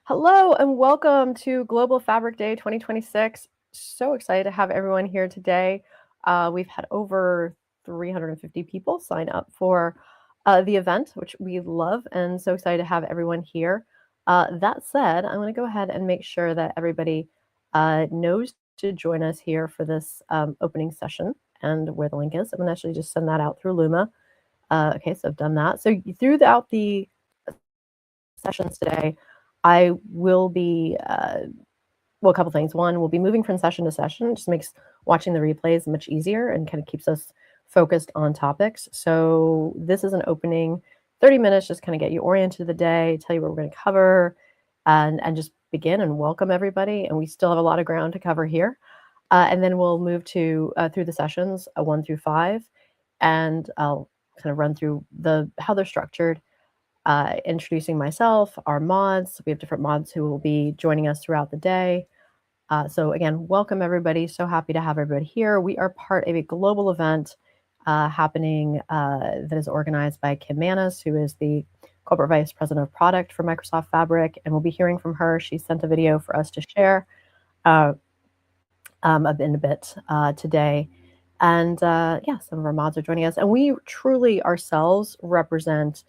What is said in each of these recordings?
Hello and welcome to Global Fabric Day 2026. So excited to have everyone here today. We've had over 350 people sign up for the event, which we love, and so excited to have everyone here. That said, I'm going to go ahead and make sure that everybody knows to join us here for this opening session and where the link is. I'm going to actually just send that out through Luma. Okay, so I've done that. So throughout the sessions today, I will be, well, a couple things. One, we'll be moving from session to session. It just makes watching the replays much easier and kind of keeps us focused on topics. So this is an opening 30 minutes, just kind of get you oriented to the day, tell you what we're going to cover, and just begin and welcome everybody. And we still have a lot of ground to cover here. And then we'll move to through the sessions 1 through 5, and I'll kind of run through how they're structured. Introducing myself, our mods. We have different mods who will be joining us throughout the day. So again, welcome everybody. So happy to have everybody here. We are part of a global event happening that is organized by Kim Manis, who is the Corporate Vice President of Product for Microsoft Fabric, and we'll be hearing from her. She sent a video for us to share in a bit today. And yeah, some of our mods are joining us, and we truly ourselves represent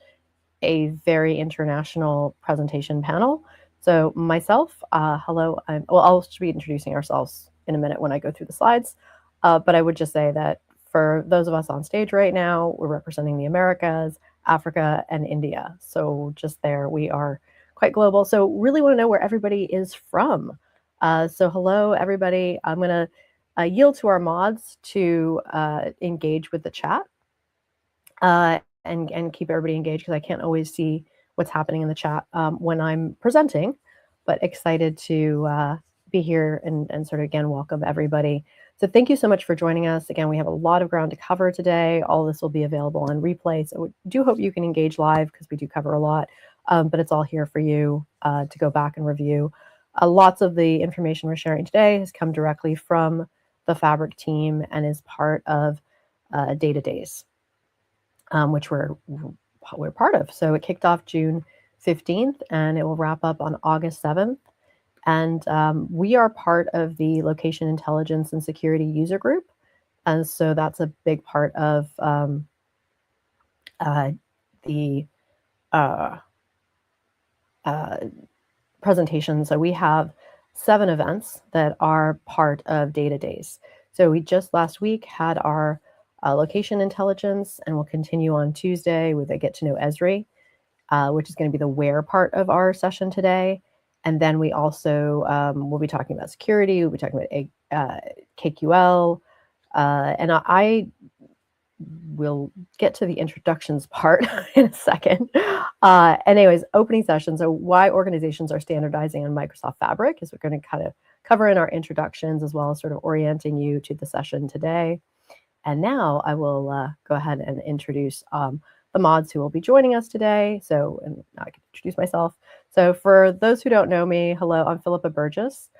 a very international presentation panel. So myself, hello, I'll be introducing ourselves in a minute when I go through the slides, but I would just say that for those of us on stage right now, we're representing the Americas, Africa, and India. So just there, we are quite global. So really want to know where everybody is from. So hello, everybody. I'm going to yield to our mods to engage with the chat. And keep everybody engaged because I can't always see what's happening in the chat when I'm presenting, but excited to be here and sort of again welcome everybody. So thank you so much for joining us. Again, we have a lot of ground to cover today. All this will be available on replay. So we do hope you can engage live because we do cover a lot, but it's all here for you to go back and review. Lots of the information we're sharing today has come directly from the Fabric team and is part of Data Days. Which we're part of. So it kicked off June 15th, and it will wrap up on August 7th. And we are part of the Location Intelligence and Security User Group. And so that's a big part of the presentation. So we have 7 events that are part of Data Days. So we just last week had our location intelligence, and we'll continue on Tuesday with a Get to Know Esri, which is going to be the where part of our session today. And then we also will be talking about security. We'll be talking about KQL, and I will get to the introductions part in a second. Anyways, opening session. So why organizations are standardizing on Microsoft Fabric is we're going to kind of cover in our introductions as well as sort of orienting you to the session today. And now I will go ahead and introduce the mods who will be joining us today. So, and now I can introduce myself. So for those who don't know me, hello, I'm Philippa Burgess.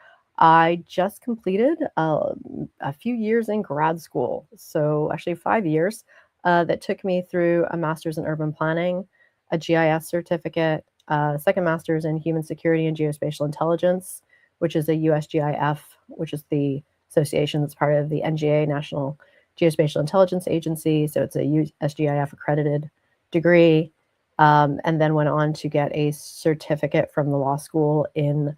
I just completed a few years in grad school. So actually 5 years that took me through a master's in urban planning, a GIS certificate, second master's in human security and geospatial intelligence, which is a USGIF, which is the association that's part of the NGA, National Geospatial Intelligence Agency. So it's a USGIF accredited degree, and then went on to get a certificate from the law school in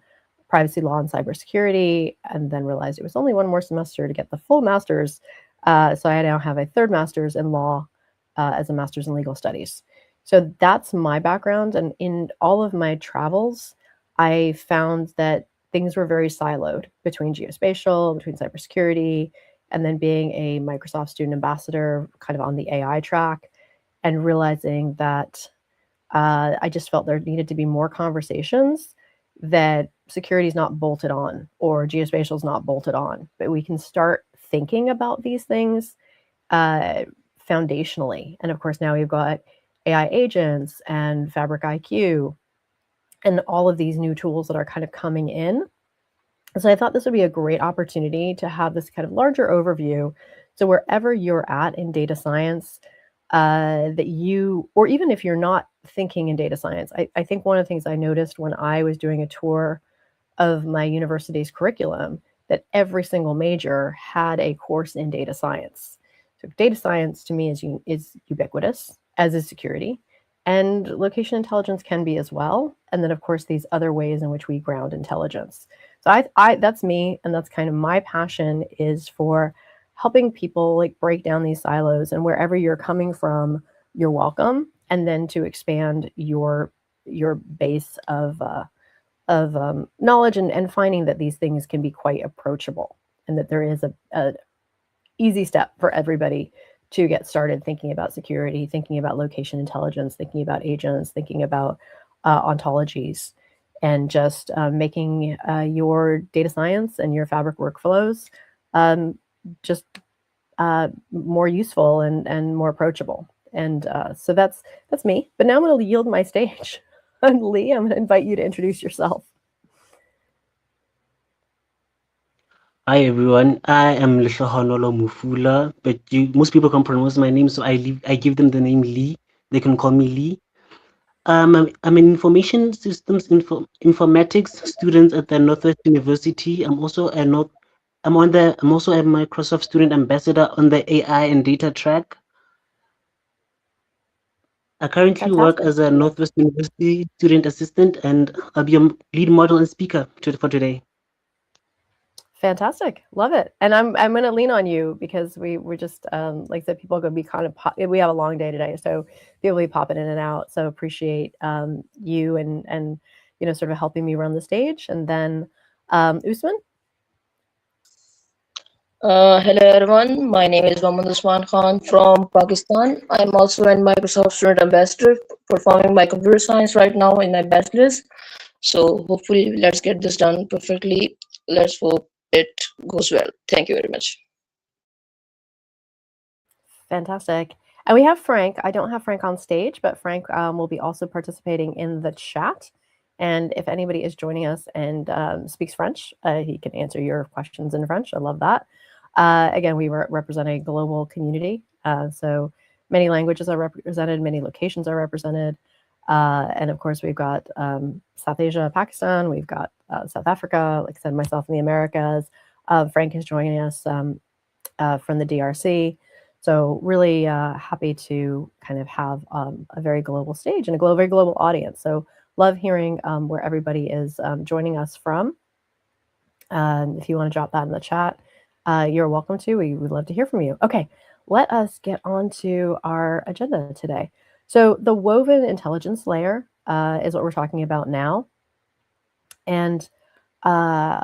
privacy law and cybersecurity, and then realized it was only one more semester to get the full master's. So I now have a third master's in law as a master's in legal studies. So that's my background. And in all of my travels, I found that things were very siloed between geospatial, between cybersecurity, and then being a Microsoft student ambassador kind of on the AI track, and realizing that I just felt there needed to be more conversations that security is not bolted on or geospatial is not bolted on, but we can start thinking about these things foundationally. And of course, now we've got AI agents and Fabric IQ and all of these new tools that are kind of coming in. So I thought this would be a great opportunity to have this kind of larger overview. So wherever you're at in data science, that you, or even if you're not thinking in data science. I think one of the things I noticed when I was doing a tour of my university's curriculum, that every single major had a course in data science. So data science to me is ubiquitous, as is security, and location intelligence can be as well. And then of course these other ways in which we ground intelligence. So I that's me, and that's kind of my passion, is for helping people like break down these silos, and wherever you're coming from, you're welcome, and then to expand your base of knowledge, and finding that these things can be quite approachable, and that there is a easy step for everybody to get started thinking about security, thinking about location intelligence, thinking about agents, thinking about ontologies, and just making your data science and your Fabric workflows just more useful and more approachable. And so that's me. But now I'm going to yield my stage. Lee, I'm going to invite you to introduce yourself. Hi everyone, I am Lehlohonolo Mufula, but most people can pronounce my name, so I give them the name Lee. They can call me Lee. I'm an information systems informatics student at the Northwest University. I'm also a Microsoft student ambassador on the AI and data track. I currently work Fantastic. as a Northwest University student assistant, and I'll be a lead model and speaker for today. Fantastic. Love it. And I'm going to lean on you, because we're just like I said, people are going to be kind of we have a long day today, so people will be popping in and out. So appreciate you and sort of helping me run the stage. And then Usman. Hello everyone, my name is Mohammad Usman Khan from Pakistan. I'm also a Microsoft Student Ambassador performing my computer science right now in my bachelor's. So hopefully let's get this done perfectly. Let's hope it goes well. Thank you very much. Fantastic. And we have Frank. I don't have Frank on stage, but Frank will be also participating in the chat. And if anybody is joining us and speaks French, he can answer your questions in French. I love that. Again, we represent a global community. So many languages are represented, many locations are represented. And of course, we've got South Asia, Pakistan, we've got South Africa, like I said, myself in the Americas. Frank is joining us from the DRC. So really happy to kind of have a very global stage and a very global audience. So love hearing where everybody is joining us from. If you want to drop that in the chat, you're welcome to. We would love to hear from you. Okay, let us get on to our agenda today. So the woven intelligence layer is what we're talking about now. And so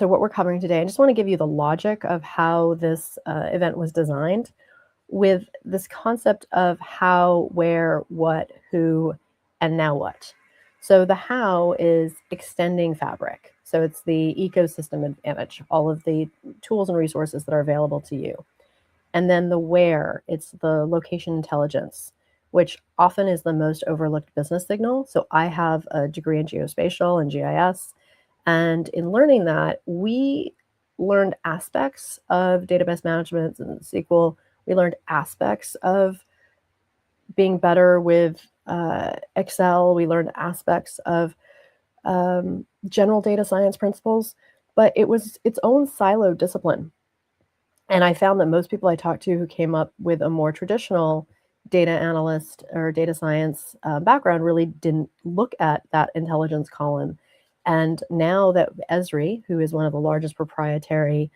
what we're covering today, I just want to give you the logic of how this event was designed, with this concept of how, where, what, who, and now what. So the how is extending Fabric. So it's the ecosystem advantage, all of the tools and resources that are available to you. And then the where, it's the location intelligence, which often is the most overlooked business signal. So I have a degree in geospatial and GIS. And in learning that, we learned aspects of database management and SQL. We learned aspects of being better with Excel. We learned aspects of general data science principles, but it was its own siloed discipline. And I found that most people I talked to who came up with a more traditional data analyst or data science background really didn't look at that intelligence column. And now that Esri, who is one of the largest proprietary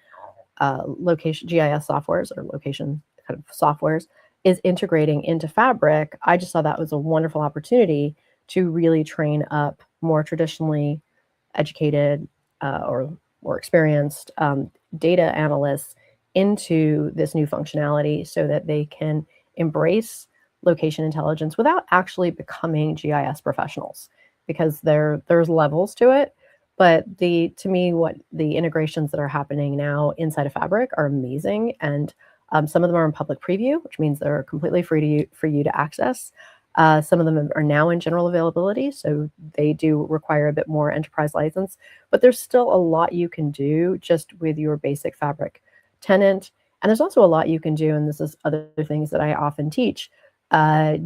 location GIS softwares or location kind of softwares, is integrating into Fabric, I just saw that was a wonderful opportunity to really train up more traditionally educated or experienced data analysts into this new functionality, so that they can embrace location intelligence without actually becoming GIS professionals, because there's levels to it. But to me, what the integrations that are happening now inside of Fabric are amazing, and some of them are in public preview, which means they're completely free for you to access. Some of them are now in general availability, so they do require a bit more enterprise license, but there's still a lot you can do just with your basic Fabric tenant. And there's also a lot you can do, and this is other things that I often teach,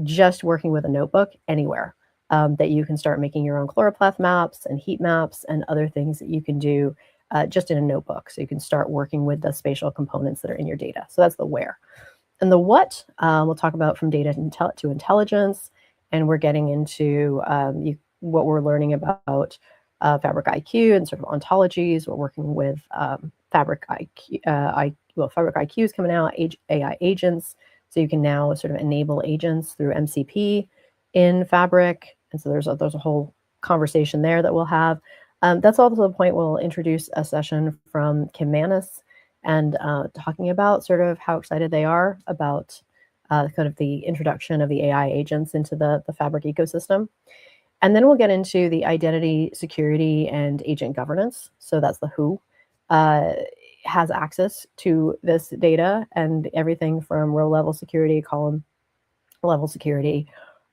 just working with a notebook anywhere, that you can start making your own chloropleth maps and heat maps and other things that you can do just in a notebook. So you can start working with the spatial components that are in your data. So that's the where. And the what, we'll talk about from data to intelligence. And we're getting into what we're learning about Fabric IQ and sort of ontologies. We're working with Fabric IQ, Fabric IQ is coming out, AI agents. So you can now sort of enable agents through MCP in Fabric. And so there's a whole conversation there that we'll have. That's also the point we'll introduce a session from Kim Manis and talking about sort of how excited they are about kind of the introduction of the AI agents into the Fabric ecosystem. And then we'll get into the identity, security, and agent governance. So that's the who has access to this data and everything from row level security, column level security,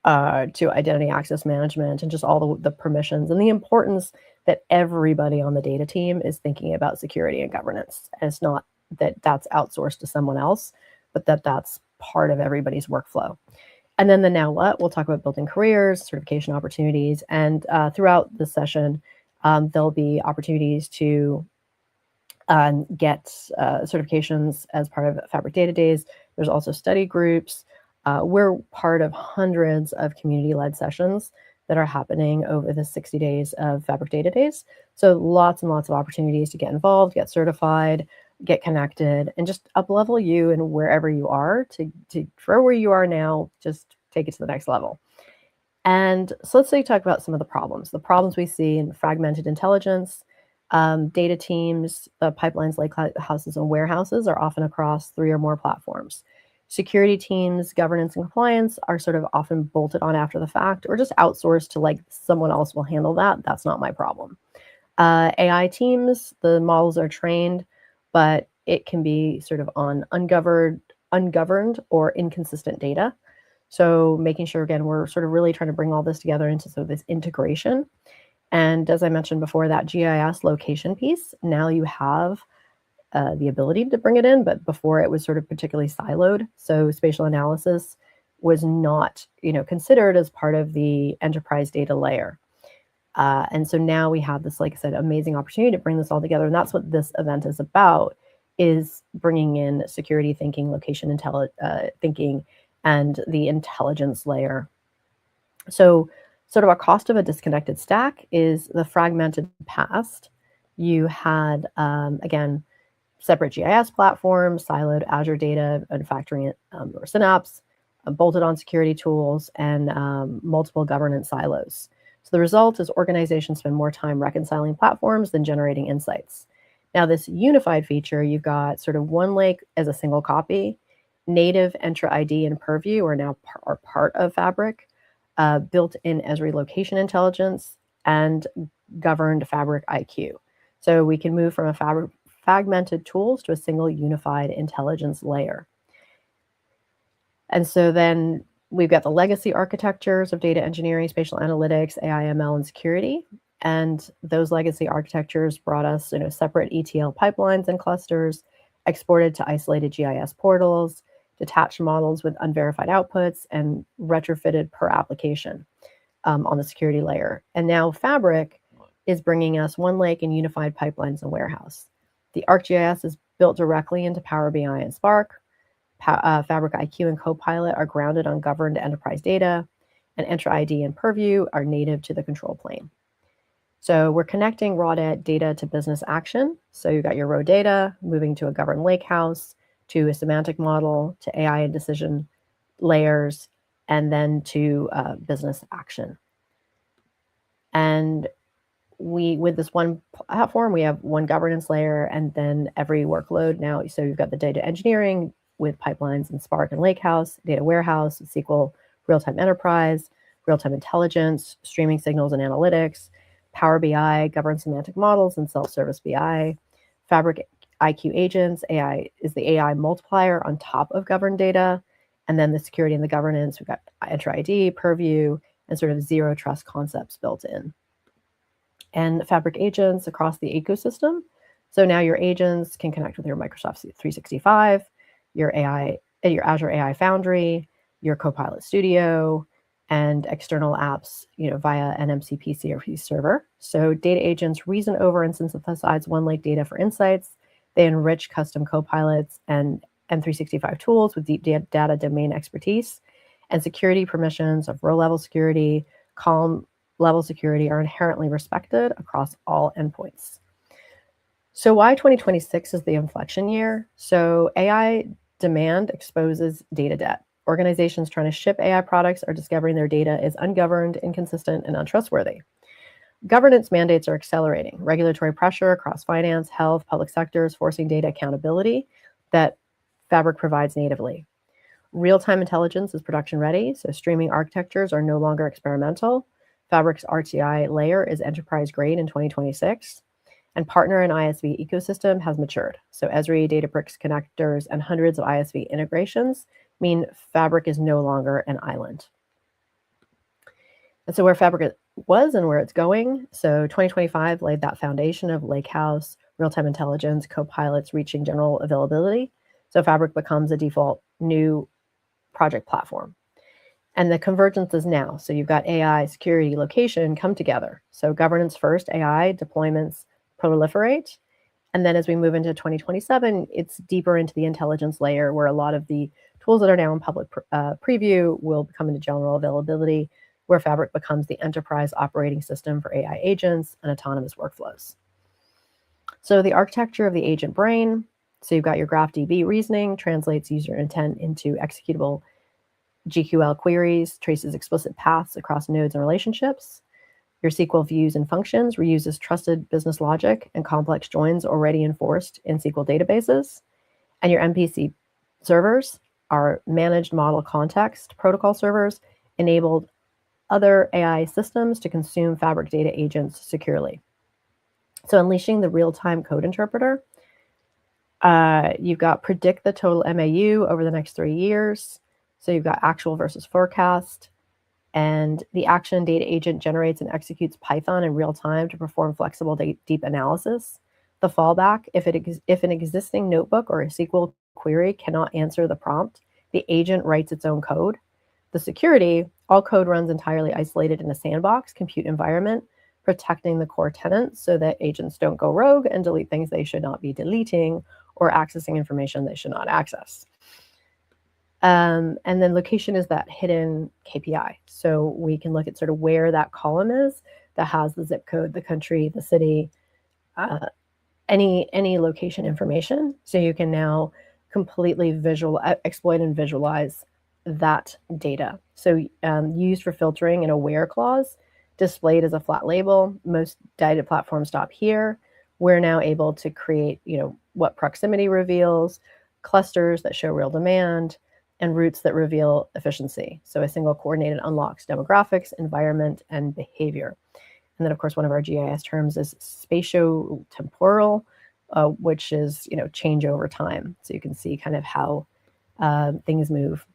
to identity access management, and just all the permissions and the importance that everybody on the data team is thinking about security and governance. And it's not that that's outsourced to someone else, but that's part of everybody's workflow. And then the now what, we'll talk about building careers, certification opportunities, and throughout the session, there'll be opportunities to get certifications as part of Fabric Data Days. There's also study groups. We're part of hundreds of community-led sessions that are happening over the 60 days of Fabric Data Days. So lots and lots of opportunities to get involved, get certified, get connected, and just up-level you and wherever you are to for where you are now, just take it to the next level. And so let's say talk about some of the problems we see in fragmented intelligence. Data teams, pipelines, lakehouses, and warehouses are often across 3 or more platforms. Security teams, governance and compliance are sort of often bolted on after the fact or just outsourced to like someone else will handle that. That's not my problem. AI teams, the models are trained, but it can be sort of on ungoverned or inconsistent data. So making sure, again, we're sort of really trying to bring all this together into sort of this integration. And as I mentioned before, that GIS location piece, now you have the ability to bring it in, but before it was sort of particularly siloed. So spatial analysis was not, considered as part of the enterprise data layer. And so now we have this, like I said, amazing opportunity to bring this all together. And that's what this event is about, is bringing in security thinking, location thinking, and the intelligence layer. So sort of a cost of a disconnected stack is the fragmented past. You had, again, separate GIS platforms, siloed Azure data and factoring it, or Synapse, bolted on security tools, and multiple governance silos. So the result is organizations spend more time reconciling platforms than generating insights. Now, this unified feature, you've got sort of one lake as a single copy. Native Entra ID and Purview are now are part of Fabric, built-in Esri location intelligence, and governed Fabric IQ. So we can move from a fragmented tools to a single unified intelligence layer. And so then we've got the legacy architectures of data engineering, spatial analytics, AI, ML, and security. And those legacy architectures brought us, separate ETL pipelines and clusters, exported to isolated GIS portals, detached models with unverified outputs, and retrofitted per application on the security layer. And now Fabric is bringing us one lake and unified pipelines and warehouse. The ArcGIS is built directly into Power BI and Spark. Fabric IQ and Copilot are grounded on governed enterprise data, and Entra ID and Purview are native to the control plane. So we're connecting raw data to business action. So you've got your raw data moving to a governed lakehouse, to a semantic model, to AI and decision layers, and then to business action. And with this one platform, we have one governance layer, and then every workload now. So you've got the data engineering with pipelines and Spark and Lakehouse, data warehouse, SQL, real-time enterprise, real-time intelligence, streaming signals and analytics, Power BI, governed semantic models, and self-service BI. Fabric IQ agents, AI is the AI multiplier on top of governed data. And then the security and the governance, we've got Entra ID, Purview, and sort of zero trust concepts built in. And Fabric agents across the ecosystem. So now your agents can connect with your Microsoft 365, your AI, your Azure AI Foundry, your Copilot Studio, and external apps, via an MCP CRP server. So data agents reason over and synthesize OneLake data for insights. They enrich custom Copilots and M365 tools with deep data domain expertise, and security permissions of row-level security, column-level security are inherently respected across all endpoints. So why 2026 is the inflection year? So AI demand exposes data debt. Organizations trying to ship AI products are discovering their data is ungoverned, inconsistent, and untrustworthy. Governance mandates are accelerating. Regulatory pressure across finance, health, public sectors, forcing data accountability that Fabric provides natively. Real-time intelligence is production ready, so streaming architectures are no longer experimental. Fabric's RTI layer is enterprise grade in 2026. And partner and ISV ecosystem has matured. So Esri, Databricks connectors, and hundreds of ISV integrations mean Fabric is no longer an island. And so where Fabric was and where it's going, so 2025 laid that foundation of Lakehouse, real-time intelligence, Copilots reaching general availability. So Fabric becomes a default new project platform. And the convergence is now. So you've got AI, security, location come together. So governance first, AI deployments proliferate. And then as we move into 2027, it's deeper into the intelligence layer where a lot of the tools that are now in public preview will come into general availability, where Fabric becomes the enterprise operating system for AI agents and autonomous workflows. So the architecture of the agent brain, so you've got your GraphDB reasoning, translates user intent into executable GQL queries, traces explicit paths across nodes and relationships. Your SQL views and functions reuses trusted business logic and complex joins already enforced in SQL databases. And your MPC servers are managed model context protocol servers, enabled other AI systems to consume Fabric data agents securely. So unleashing the real-time code interpreter, you've got predict the total MAU over the next 3 years. So you've got actual versus forecast. And the action data agent generates and executes Python in real time to perform flexible deep analysis. The fallback, if an existing notebook or a SQL query cannot answer the prompt, the agent writes its own code. The security, all code runs entirely isolated in a sandbox compute environment, protecting the core tenants so that agents don't go rogue and delete things they should not be deleting or accessing information they should not access. And then location is that hidden KPI. So we can look at sort of where that column is that has the zip code, the country, the city, any location information. So you can now completely exploit and visualize that data. So used for filtering an aware clause, displayed as a flat label. Most data platforms stop here. We're now able to create, what proximity reveals, clusters that show real demand, and routes that reveal efficiency. So a single coordinated unlocks demographics, environment, and behavior. And then, of course, one of our GIS terms is spatiotemporal, which is, change over time. So you can see kind of how things move.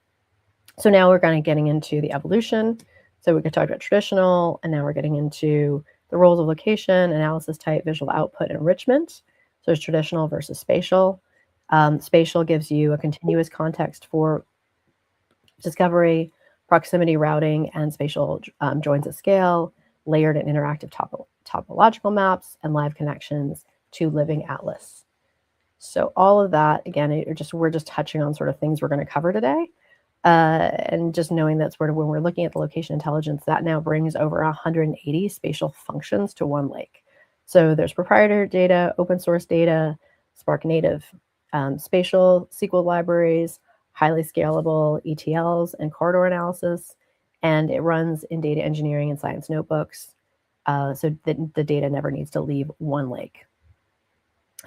So now we're kind of getting into the evolution. So we could talk about traditional, and now we're getting into the roles of location, analysis type, visual output, enrichment. So it's traditional versus spatial. Spatial gives you a continuous context for discovery, proximity routing, and spatial joins at scale, layered and interactive topological maps, and live connections to living atlas. So all of that, again, we're just touching on sort of things we're going to cover today. And just knowing that sort of when we're looking at the location intelligence, that now brings over 180 spatial functions to OneLake. So there's proprietary data, open source data, Spark native spatial SQL libraries, highly scalable ETLs and corridor analysis, and it runs in data engineering and science notebooks, so that the data never needs to leave OneLake.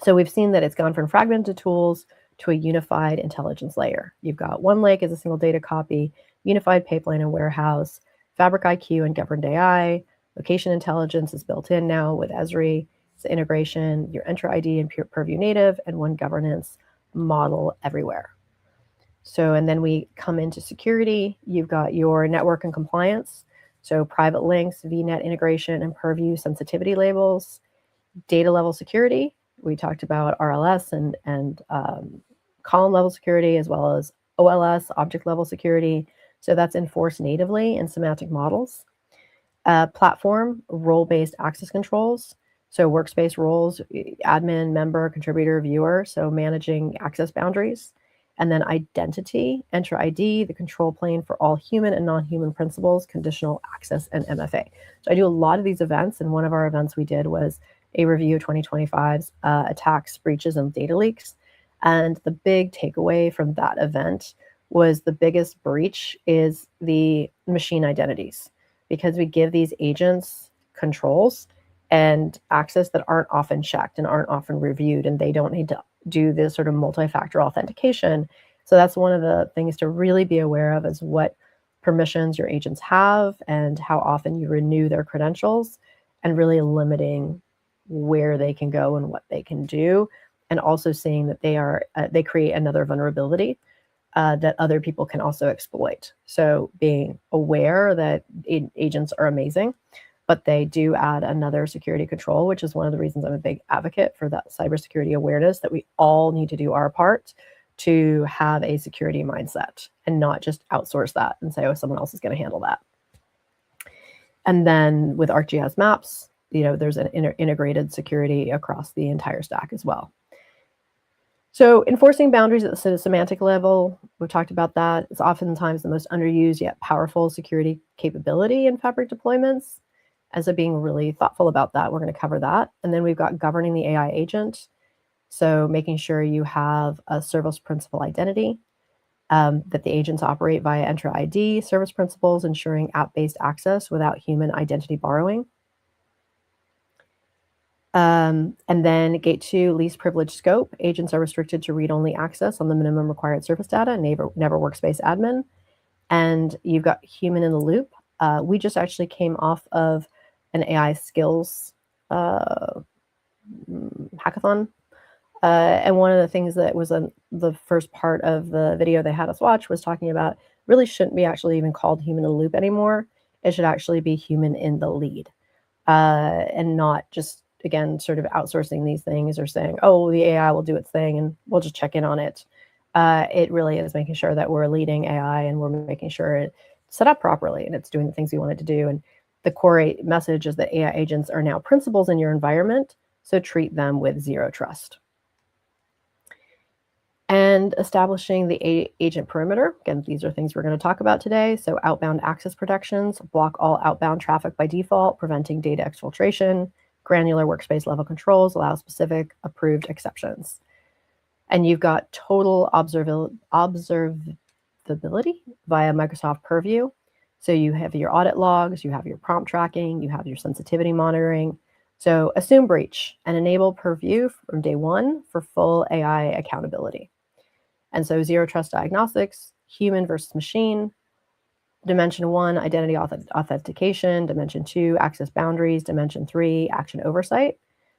So we've seen that it's gone from fragmented tools to a unified intelligence layer. You've got OneLake as a single data copy, unified pipeline and warehouse, Fabric IQ and governed AI, location intelligence is built in now with Esri, it's integration, your Entra ID and Purview native, and one governance model everywhere. So, and then we come into security. You've got your network and compliance. So private links, VNet integration, and Purview sensitivity labels. Data level security. We talked about RLS and column level security, as well as OLS, object level security. So that's enforced natively in semantic models. Platform, role-based access controls. So workspace roles, admin, member, contributor, viewer, so managing access boundaries. And then identity, enter ID, the control plane for all human and non-human principles, conditional access, and MFA. So I do a lot of these events, and one of our events we did was a review of 2025's attacks, breaches, and data leaks. And the big takeaway from that event was the biggest breach is the machine identities, because we give these agents controls and access that aren't often checked and aren't often reviewed, and they don't need to do this sort of multi-factor authentication. So that's one of the things to really be aware of, is what permissions your agents have and how often you renew their credentials, and really limiting where they can go and what they can do, and also seeing that they create another vulnerability that other people can also exploit. So being aware that agents are amazing, but they do add another security control, which is one of the reasons I'm a big advocate for that cybersecurity awareness, that we all need to do our part to have a security mindset and not just outsource that and say, oh, someone else is going to handle that. And then with ArcGIS maps, there's an integrated security across the entire stack as well. So enforcing boundaries at the semantic level, we've talked about that. It's oftentimes the most underused yet powerful security capability in Fabric deployments. And so being really thoughtful about that, we're going to cover that. And then we've got governing the AI agent. So making sure you have a service principal identity, that the agents operate via enter ID, service principals, ensuring app-based access without human identity borrowing. And then gate 2, least privilege scope. Agents are restricted to read-only access on the minimum required service data, never workspace admin. And you've got human in the loop. We just actually came off of an AI skills hackathon. And one of the things that was the first part of the video they had us watch was talking about really shouldn't be actually even called human in the loop anymore. It should actually be human in the lead, and not just, again, sort of outsourcing these things or saying, oh, the AI will do its thing and we'll just check in on it. It really is making sure that we're leading AI and we're making sure it's set up properly and it's doing the things we want it to do. And the core message is that AI agents are now principals in your environment, so treat them with zero trust. And establishing the agent perimeter. Again, these are things we're going to talk about today. So outbound access protections, block all outbound traffic by default, preventing data exfiltration. Granular workspace level controls, allow specific approved exceptions. And you've got total observability via Microsoft Purview. So you have your audit logs, you have your prompt tracking, you have your sensitivity monitoring. So assume breach and enable Purview from day one for full AI accountability. And so zero trust diagnostics, human versus machine. Dimension 1, identity authentication. Dimension 2, access boundaries. Dimension 3, action oversight.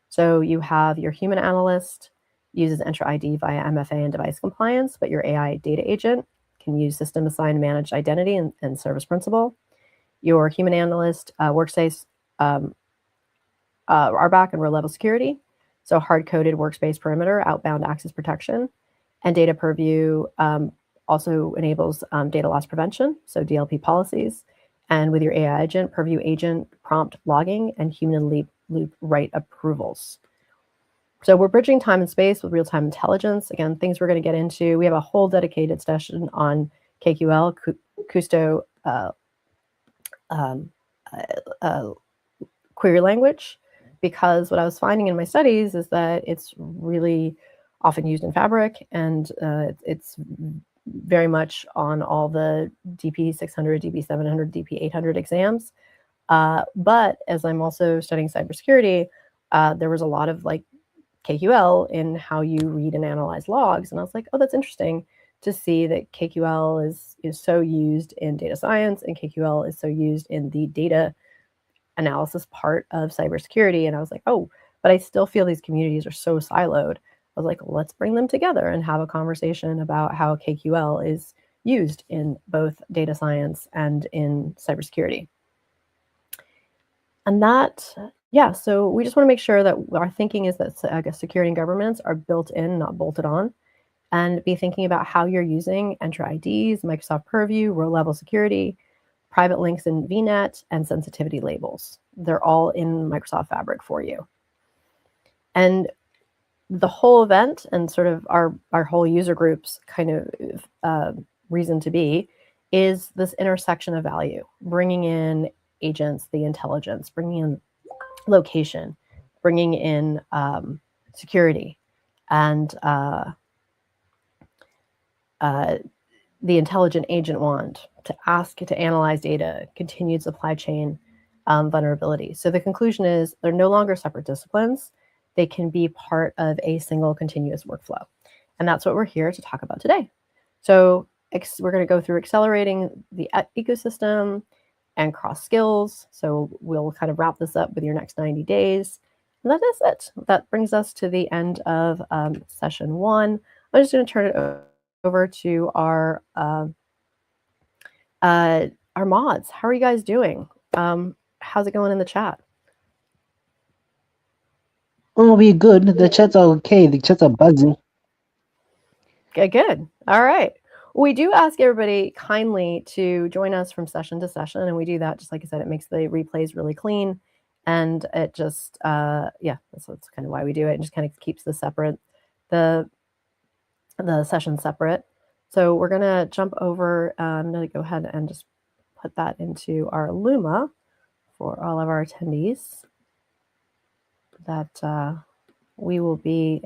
So you have your human analyst uses enter ID via MFA and device compliance, but your AI data agent can use system assigned managed identity and service principal. Your human analyst workspace RBAC and row level security. So hard-coded workspace perimeter, outbound access protection. And data purview also enables data loss prevention, so DLP policies. And with your AI agent, purview agent prompt logging and human loop write approvals. So we're bridging time and space with real-time intelligence. Again, things we're going to get into. We have a whole dedicated session on KQL, Kusto query language, because what I was finding in my studies is that it's really often used in Fabric, and it's very much on all the DP 600, DP 700, DP 800 exams. But as I'm also studying cybersecurity, there was a lot of like KQL in how you read and analyze logs. And I was like, oh, that's interesting to see that KQL is so used in data science, and KQL is so used in the data analysis part of cybersecurity. And I was like, oh, but I still feel these communities are so siloed. I was like, let's bring them together and have a conversation about how KQL is used in both data science and in cybersecurity. And that, yeah, so we just want to make sure that our thinking is that security and governance are built in, not bolted on. and be thinking about how you're using Enter IDs, Microsoft Purview, row-level security, private links in VNet, and sensitivity labels. They're all in Microsoft Fabric for you. And the whole event and sort of our whole user group's kind of reason to be is this intersection of value, bringing in agents, the intelligence, bringing in location, bringing in security, and the intelligent agent wand to ask to analyze data, continued supply chain vulnerability. So the conclusion is they're no longer separate disciplines. They can be part of a single continuous workflow. And that's what we're here to talk about today. So we're going to go through accelerating the ecosystem and cross skills. So we'll kind of wrap this up with your next 90 days. And that is it. That brings us to the end of session 1. I'm just going to turn it over to our mods. How are you guys doing? How's it going in the chat? Oh, we're good. The chats are okay. The chats are buzzing. Okay, good. All right. We do ask everybody kindly to join us from session to session, and we do that, just like I said, it makes the replays really clean, and it just, yeah, that's kind of why we do it, and just kind of keeps the session separate. So we're going to jump over, I'm going to go ahead and just put that into our Luma for all of our attendees that we will be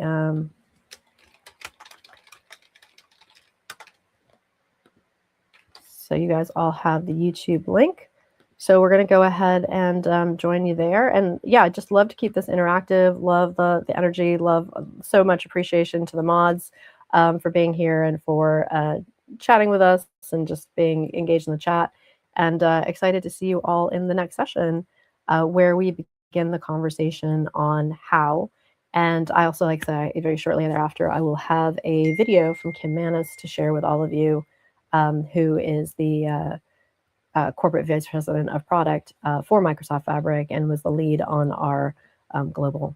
so you guys all have the YouTube link. So we're going to go ahead and join you there. And yeah, I just love to keep this interactive, love the energy, love so much appreciation to the mods for being here and for chatting with us and just being engaged in the chat. And excited to see you all in the next session where we begin the conversation on how. And I also, like I said, very shortly thereafter, I will have a video from Kim Manis to share with all of you, who is the corporate vice president of product for Microsoft Fabric and was the lead on our global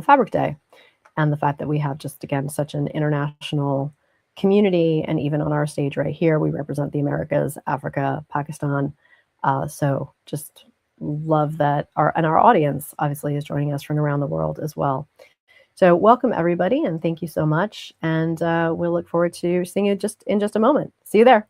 Fabric Day. And the fact that we have just, again, such an international community, and even on our stage right here, we represent the Americas, Africa, Pakistan. So just love that our audience obviously is joining us from around the world as well. So welcome everybody, and thank you so much. And we'll look forward to seeing you in just a moment. See you there.